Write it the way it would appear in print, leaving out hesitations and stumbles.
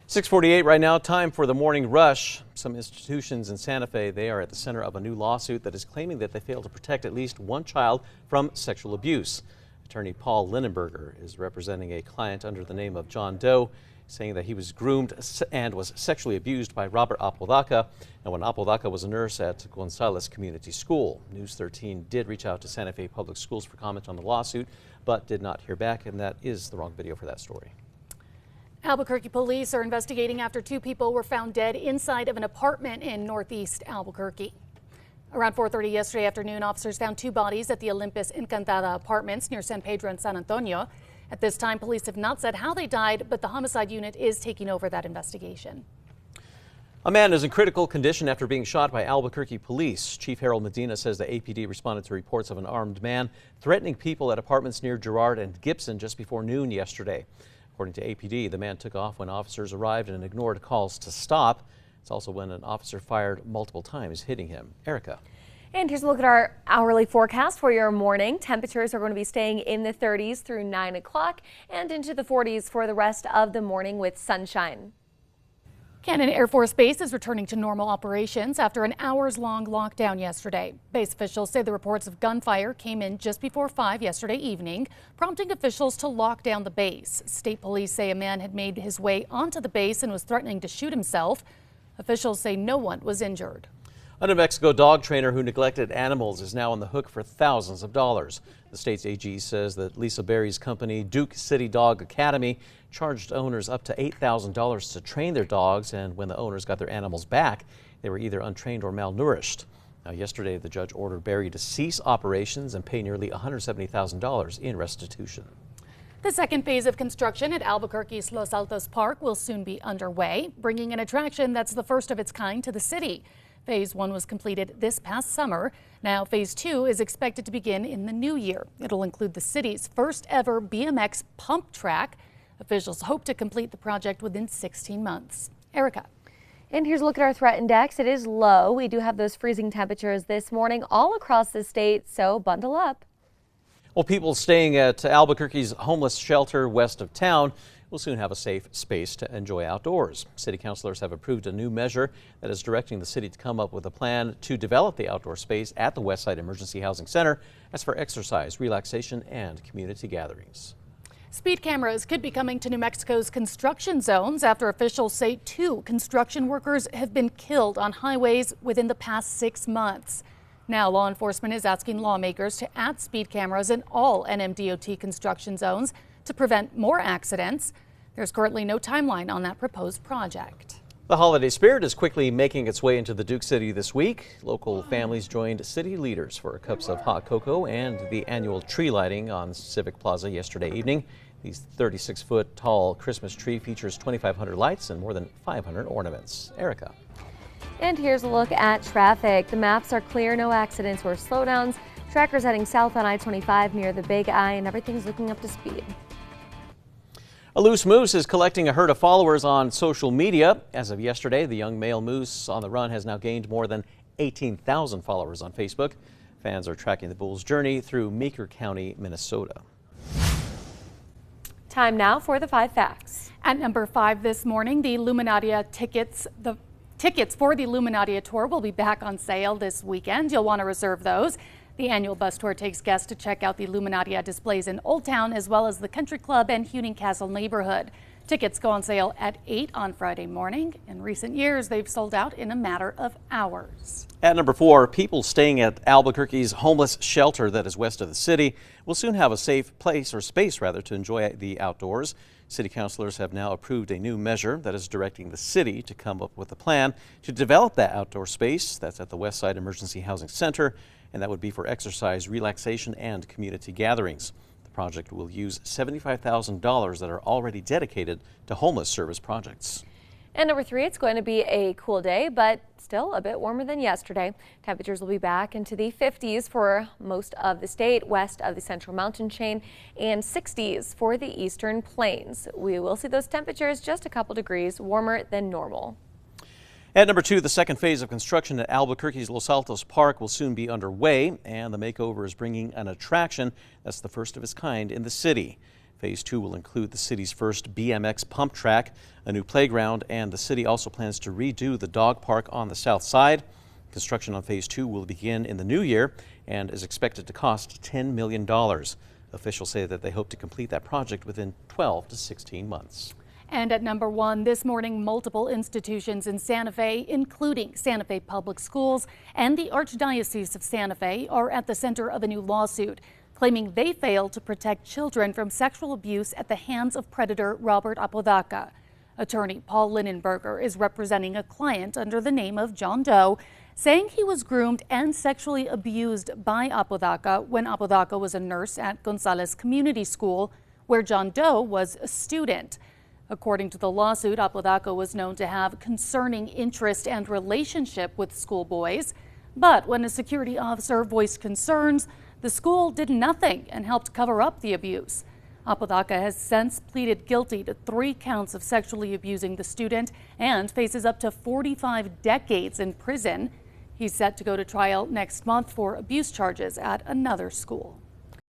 6:48 right now, time for the morning rush. Some institutions in Santa Fe, they are at the center of a new lawsuit that is claiming that they failed to protect at least one child from sexual abuse. Attorney Paul Linenberger is representing a client under the name of John Doe, saying that he was groomed and was sexually abused by Robert Apodaca, and when Apodaca was a nurse at Gonzales Community School. News 13 did reach out to Santa Fe Public Schools for comment on the lawsuit, but did not hear back, and that is the wrong video for that story. Albuquerque police are investigating after two people were found dead inside of an apartment in northeast Albuquerque. Around 4:30 yesterday afternoon, officers found two bodies at the Olympus Encantada apartments near San Pedro and San Antonio. At this time, police have not said how they died, but the homicide unit is taking over that investigation. A man is in critical condition after being shot by Albuquerque police. Chief Harold Medina says the APD responded to reports of an armed man threatening people at apartments near Girard and Gibson just before noon yesterday. According to APD, the man took off when officers arrived and ignored calls to stop. It's also when an officer fired multiple times, hitting him. Erica. And here's a look at our hourly forecast for your morning. Temperatures are going to be staying in the 30s through 9 o'clock and into the 40s for the rest of the morning with sunshine. Cannon Air Force Base is returning to normal operations after an hours-long lockdown yesterday. Base officials say the reports of gunfire came in just before 5 yesterday evening, prompting officials to lock down the base. State police say a man had made his way onto the base and was threatening to shoot himself. Officials say no one was injured. A New Mexico dog trainer who neglected animals is now on the hook for thousands of dollars. The state's AG says that Lisa Berry's company, Duke City Dog Academy, charged owners up to $8,000 to train their dogs, and when the owners got their animals back, they were either untrained or malnourished. Now, yesterday, the judge ordered Berry to cease operations and pay nearly $170,000 in restitution. The second phase of construction at Albuquerque's Los Altos Park will soon be underway, bringing an attraction that's the first of its kind to the city. Phase 1 was completed this past summer. Now Phase 2 is expected to begin in the new year. It'll include the city's first ever BMX pump track. Officials hope to complete the project within 16 months. Erica. And here's a look at our threat index. It is low. We do have those freezing temperatures this morning all across the state, so bundle up. Well, people staying at Albuquerque's homeless shelter west of town will soon have a safe space to enjoy outdoors. City councilors have approved a new measure that is directing the city to come up with a plan to develop the outdoor space at the Westside Emergency Housing Center as for exercise, relaxation, and community gatherings. Speed cameras could be coming to New Mexico's construction zones after officials say 2 construction workers have been killed on highways within the past 6 months. Now law enforcement is asking lawmakers to add speed cameras in all NMDOT construction zones to prevent more accidents. There's currently no timeline on that proposed project. The holiday spirit is quickly making its way into the Duke City this week. Local families joined city leaders for cups of hot cocoa and the annual tree lighting on Civic Plaza yesterday evening. The 36-foot tall Christmas tree features 2,500 lights and more than 500 ornaments. Erica. And here's a look at traffic. The maps are clear, no accidents or slowdowns. Trackers heading south on I-25 near the Big I, and everything's looking up to speed. A loose moose is collecting a herd of followers on social media. As of yesterday, the young male moose on the run has now gained more than 18,000 followers on Facebook. Fans are tracking the bull's journey through Meeker County, Minnesota. Time now for the 5 facts. At number 5 this morning, the Luminaria tickets for the Luminaria tour will be back on sale this weekend. You'll want to reserve those. The annual bus tour takes guests to check out the Luminaria displays in Old Town as well as the Country Club and Huning Castle neighborhood. Tickets go on sale at 8 on Friday morning. In recent years, they've sold out in a matter of hours. At number 4, people staying at Albuquerque's homeless shelter that is west of the city will soon have a safe place or space rather to enjoy the outdoors. City councilors have now approved a new measure that is directing the city to come up with a plan to develop that outdoor space that's at the Westside Emergency Housing Center, and that would be for exercise, relaxation, and community gatherings. The project will use $75,000 that are already dedicated to homeless service projects. And number 3, it's going to be a cool day, but still a bit warmer than yesterday. Temperatures will be back into the 50s for most of the state, west of the Central Mountain Chain, and 60s for the Eastern Plains. We will see those temperatures just a couple degrees warmer than normal. At number 2, the second phase of construction at Albuquerque's Los Altos Park will soon be underway, and the makeover is bringing an attraction that's the first of its kind in the city. Phase 2 will include the city's first BMX pump track, a new playground, and the city also plans to redo the dog park on the south side. Construction on Phase 2 will begin in the new year and is expected to cost $10 million. Officials say that they hope to complete that project within 12 to 16 months. And at number 1 this morning, multiple institutions in Santa Fe, including Santa Fe Public Schools and the Archdiocese of Santa Fe, are at the center of a new lawsuit, claiming they failed to protect children from sexual abuse at the hands of predator Robert Apodaca. Attorney Paul Linenberger is representing a client under the name of John Doe, saying he was groomed and sexually abused by Apodaca when Apodaca was a nurse at Gonzales Community School, where John Doe was a student. According to the lawsuit, Apodaca was known to have concerning interest and relationship with schoolboys, but when a security officer voiced concerns, the school did nothing and helped cover up the abuse. Apodaca has since pleaded guilty to 3 counts of sexually abusing the student and faces up to 45 decades in prison. He's set to go to trial next month for abuse charges at another school.